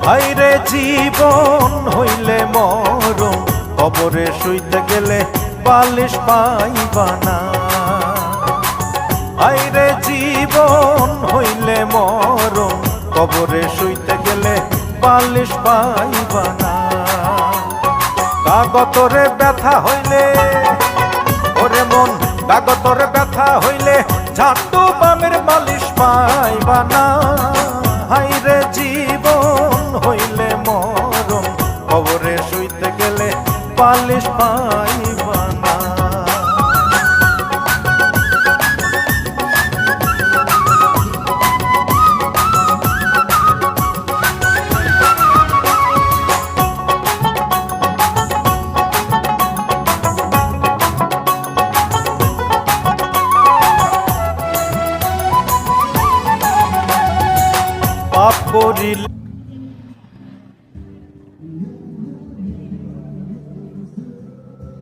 হাইরে জীবন হইলে মরণ, কবরে শুইতে গেলে বালিশ পাইবা না। হাইরে জীবন হইলে মরণ, কবরে শুইতে গেলে বালিশ পাইবা না। কাগতরে ব্যথা হইলে ওরে মন, কাগতরে ব্যথা হইলে ঝাঁটু বামের বালিশ পাইবা না। হাইরে জীবন হইলে মরণ, কবরে শুইতে গেলে বালিশ পাইবা না। পাপ করিলে